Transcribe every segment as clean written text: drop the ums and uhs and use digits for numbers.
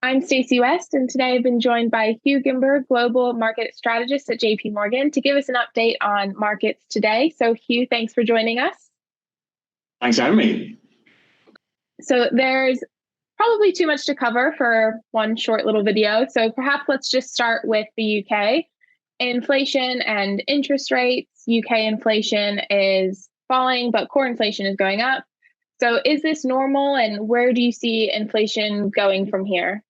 I'm Stacey West, and today I've been joined by Hugh Gimber, Global Market Strategist at JPMorgan, to give us an update on markets today. So, Hugh, thanks for joining us. Thanks for having me. So, there's probably too much to cover for one short little video. So, perhaps let's just start with the UK. Inflation and interest rates. UK inflation is falling, but core inflation is going up. So, is this normal, and where do you see inflation going from here?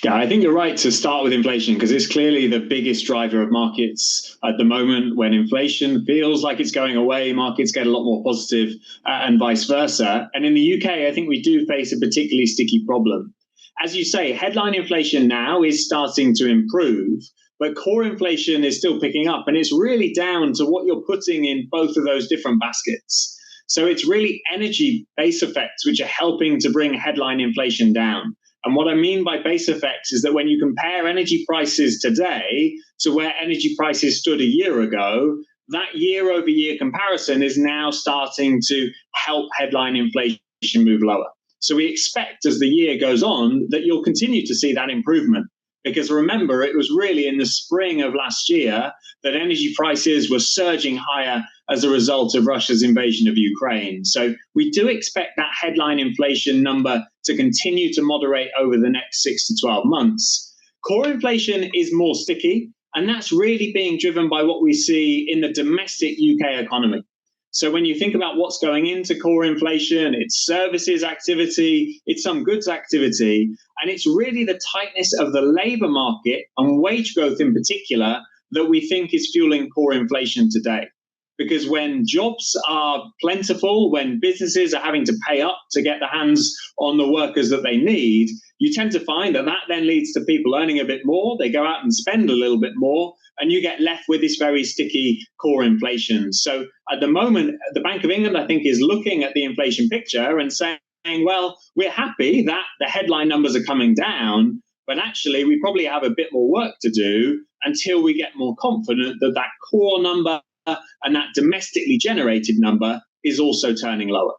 Yeah, I think you're right to start with inflation because it's clearly the biggest driver of markets at the moment. When inflation feels like it's going away, markets get a lot more positive, and vice versa. And in the UK, I think we do face a particularly sticky problem. As you say, headline inflation now is starting to improve, but core inflation is still picking up. And it's really down to what you're putting in both of those different baskets. So it's really energy base effects which are helping to bring headline inflation down. And what I mean by base effects is that when you compare energy prices today to where energy prices stood a year ago, that year-over-year comparison is now starting to help headline inflation move lower. So we expect as the year goes on that you'll continue to see that improvement. Because remember, it was really in the spring of last year that energy prices were surging higher as a result of Russia's invasion of Ukraine. So we do expect that headline inflation number to continue to moderate over the next 6 to 12 months. Core inflation is more sticky, and that's really being driven by what we see in the domestic UK economy. So when you think about what's going into core inflation, it's services activity, it's some goods activity, and it's really the tightness of the labour market and wage growth in particular that we think is fueling core inflation today. Because when jobs are plentiful, when businesses are having to pay up to get their hands on the workers that they need, you tend to find that that then leads to people earning a bit more. They go out and spend a little bit more, and you get left with this very sticky core inflation. So at the moment, the Bank of England, I think, is looking at the inflation picture and saying, well, we're happy that the headline numbers are coming down, but actually we probably have a bit more work to do until we get more confident that that core number and that domestically generated number is also turning lower.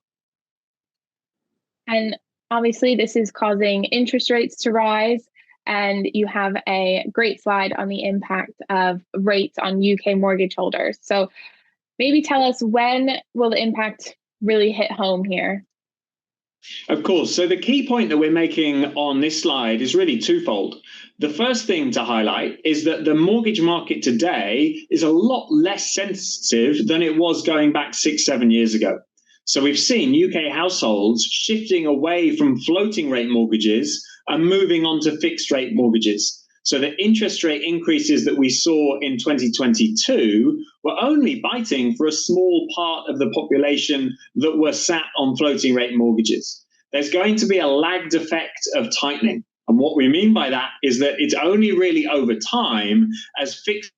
And obviously, this is causing interest rates to rise. And you have a great slide on the impact of rates on UK mortgage holders. So maybe tell us, when will the impact really hit home here? Of course. So the key point that we're making on this slide is really twofold. The first thing to highlight is that the mortgage market today is a lot less sensitive than it was going back 6-7 years ago. So we've seen UK households shifting away from floating rate mortgages and moving on to fixed rate mortgages. So the interest rate increases that we saw in 2022 were only biting for a small part of the population that were sat on floating rate mortgages. There's going to be a lagged effect of tightening. And what we mean by that is that it's only really over time as fixed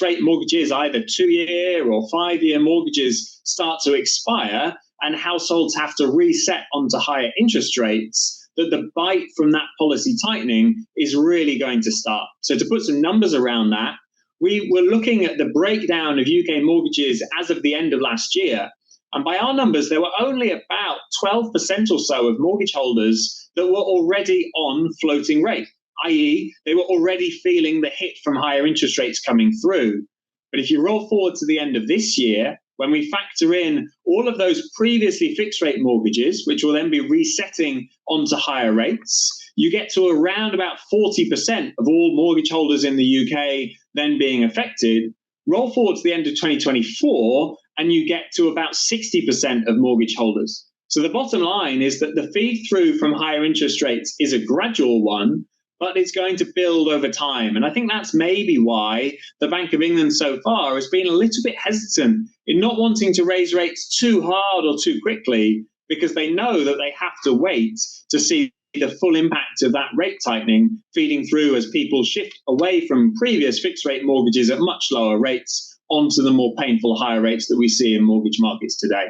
rate mortgages, either 2-year or 5-year mortgages, start to expire and households have to reset onto higher interest rates, that the bite from that policy tightening is really going to start. So to put some numbers around that, we were looking at the breakdown of UK mortgages as of the end of last year. And by our numbers, there were only about 12% or so of mortgage holders that were already on floating rate, i.e. they were already feeling the hit from higher interest rates coming through. But if you roll forward to the end of this year, when we factor in all of those previously fixed rate mortgages, which will then be resetting onto higher rates, you get to around about 40% of all mortgage holders in the UK then being affected. Roll forward to the end of 2024, and you get to about 60% of mortgage holders. So the bottom line is that the feed through from higher interest rates is a gradual one, but it's going to build over time. And I think that's maybe why the Bank of England so far has been a little bit hesitant in not wanting to raise rates too hard or too quickly, because they know that they have to wait to see the full impact of that rate tightening feeding through as people shift away from previous fixed rate mortgages at much lower rates onto the more painful higher rates that we see in mortgage markets today.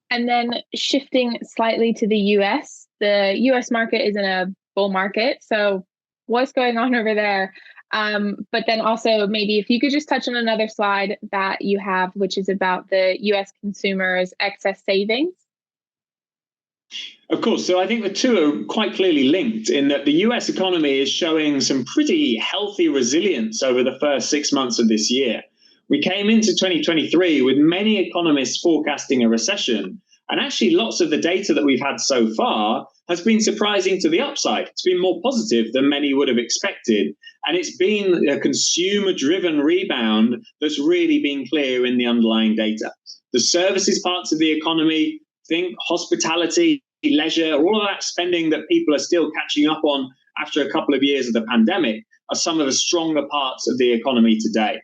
And then shifting slightly to the US, market is in a bull market. So what's going on over there? But then also maybe if you could just touch on another slide that you have, which is about the US consumers' excess savings. Of course. So I think the two are quite clearly linked in that the US economy is showing some pretty healthy resilience over the first 6 months of this year. We came into 2023 with many economists forecasting a recession. And actually, lots of the data that we've had so far has been surprising to the upside. It's been more positive than many would have expected. And it's been a consumer-driven rebound that's really been clear in the underlying data. The services parts of the economy, think hospitality, leisure, all of that spending that people are still catching up on after a couple of years of the pandemic are some of the stronger parts of the economy today.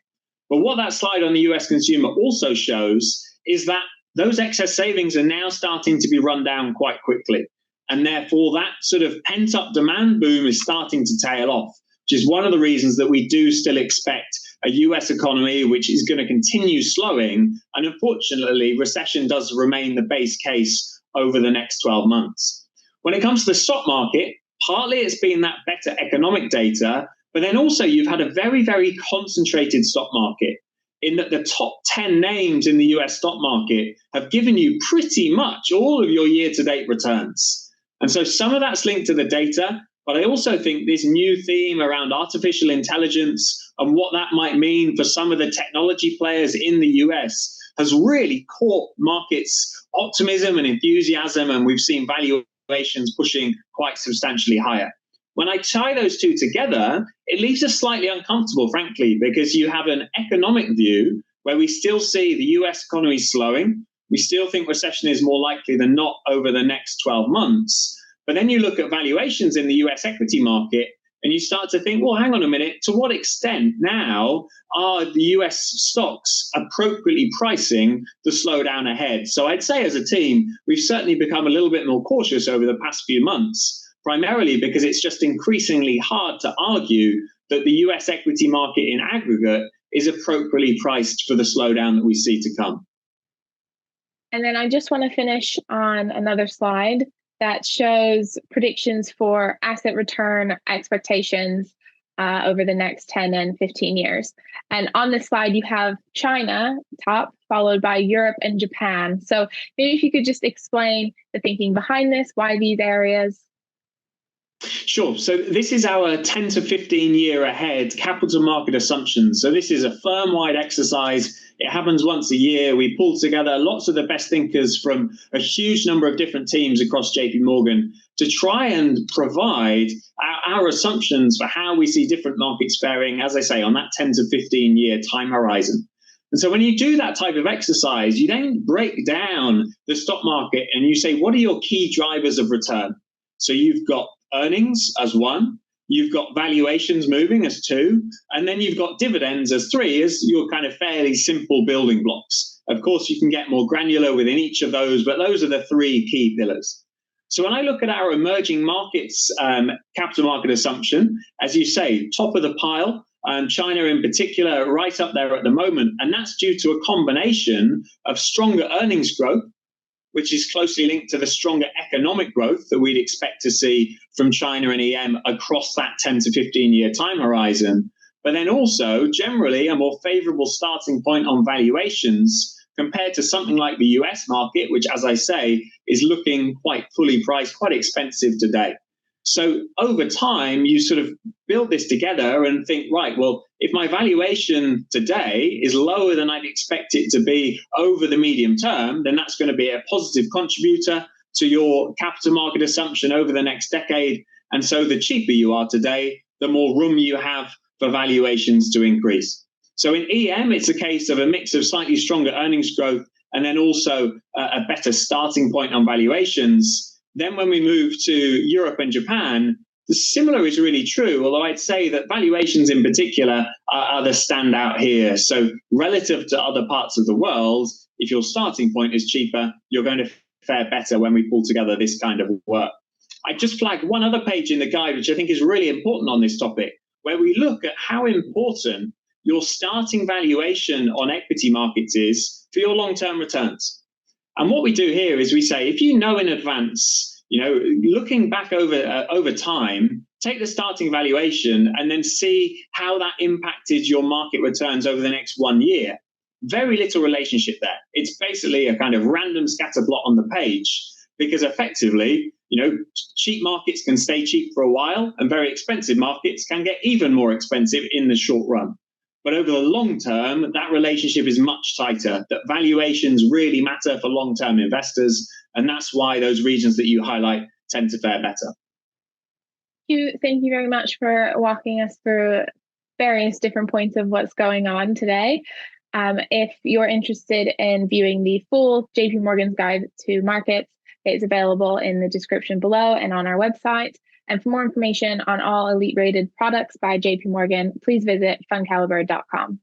But what that slide on the US consumer also shows is that those excess savings are now starting to be run down quite quickly. And therefore, that sort of pent-up demand boom is starting to tail off, which is one of the reasons that we do still expect a US economy which is going to continue slowing. And unfortunately, recession does remain the base case over the next 12 months. When it comes to the stock market, partly it's been that better economic data, but then also you've had a very, very concentrated stock market in that the top 10 names in the US stock market have given you pretty much all of your year-to-date returns. And so some of that's linked to the data, but I also think this new theme around artificial intelligence and what that might mean for some of the technology players in the US has really caught markets' optimism and enthusiasm, and we've seen valuations pushing quite substantially higher. When I tie those two together, it leaves us slightly uncomfortable, frankly, because you have an economic view where we still see the US economy slowing. We still think recession is more likely than not over the next 12 months. But then you look at valuations in the US equity market and you start to think, well, hang on a minute, to what extent now are the US stocks appropriately pricing the slowdown ahead? So I'd say as a team, we've certainly become a little bit more cautious over the past few months, primarily because it's just increasingly hard to argue that the US equity market in aggregate is appropriately priced for the slowdown that we see to come. And then I just want to finish on another slide that shows predictions for asset return expectations over the next 10 and 15 years. And on this slide, you have China top, followed by Europe and Japan. So maybe if you could just explain the thinking behind this, why these areas. Sure. So this is our 10 to 15 year ahead capital market assumptions. So this is a firm-wide exercise. It happens once a year. We pull together lots of the best thinkers from a huge number of different teams across JPMorgan to try and provide our assumptions for how we see different markets faring, as I say, on that 10 to 15 year time horizon. And so when you do that type of exercise, you then break down the stock market and you say, what are your key drivers of return? So you've got earnings as one, you've got valuations moving as two, and then you've got dividends as three, as your kind of fairly simple building blocks. Of course, you can get more granular within each of those, but those are the three key pillars. So when I look at our emerging markets capital market assumption, as you say, top of the pile, China in particular, right up there at the moment, and that's due to a combination of stronger earnings growth, which is closely linked to the stronger economic growth that we'd expect to see from China and EM across that 10 to 15 year time horizon. But then also generally a more favorable starting point on valuations compared to something like the US market, which, as I say, is looking quite fully priced, quite expensive today. So over time, you sort of build this together and think, right, well, if my valuation today is lower than I'd expect it to be over the medium term, then that's going to be a positive contributor to your capital market assumption over the next decade. And so the cheaper you are today, the more room you have for valuations to increase. So in EM, it's a case of a mix of slightly stronger earnings growth and then also a better starting point on valuations. Then when we move to Europe and Japan, the similar is really true, although I'd say that valuations in particular are the standout here. So relative to other parts of the world, if your starting point is cheaper, you're going to fare better when we pull together this kind of work. I just flagged one other page in the guide, which I think is really important on this topic, where we look at how important your starting valuation on equity markets is for your long-term returns. And what we do here is we say, if you know in advance, looking back over time, take the starting valuation and then see how that impacted your market returns over the next 1 year. Very little relationship there. It's basically a kind of random scatter plot on the page, because effectively cheap markets can stay cheap for a while, and very expensive markets can get even more expensive in the short run. But over the long term, that relationship is much tighter, that valuations really matter for long-term investors, and that's why those regions that you highlight tend to fare better. Hugh, thank you very much for walking us through various different points of what's going on today. If you're interested in viewing the full JPMorgan's Guide to Markets, it's available in the description below and on our website. And for more information on all elite rated products by JPMorgan, please visit fundcaliber.com.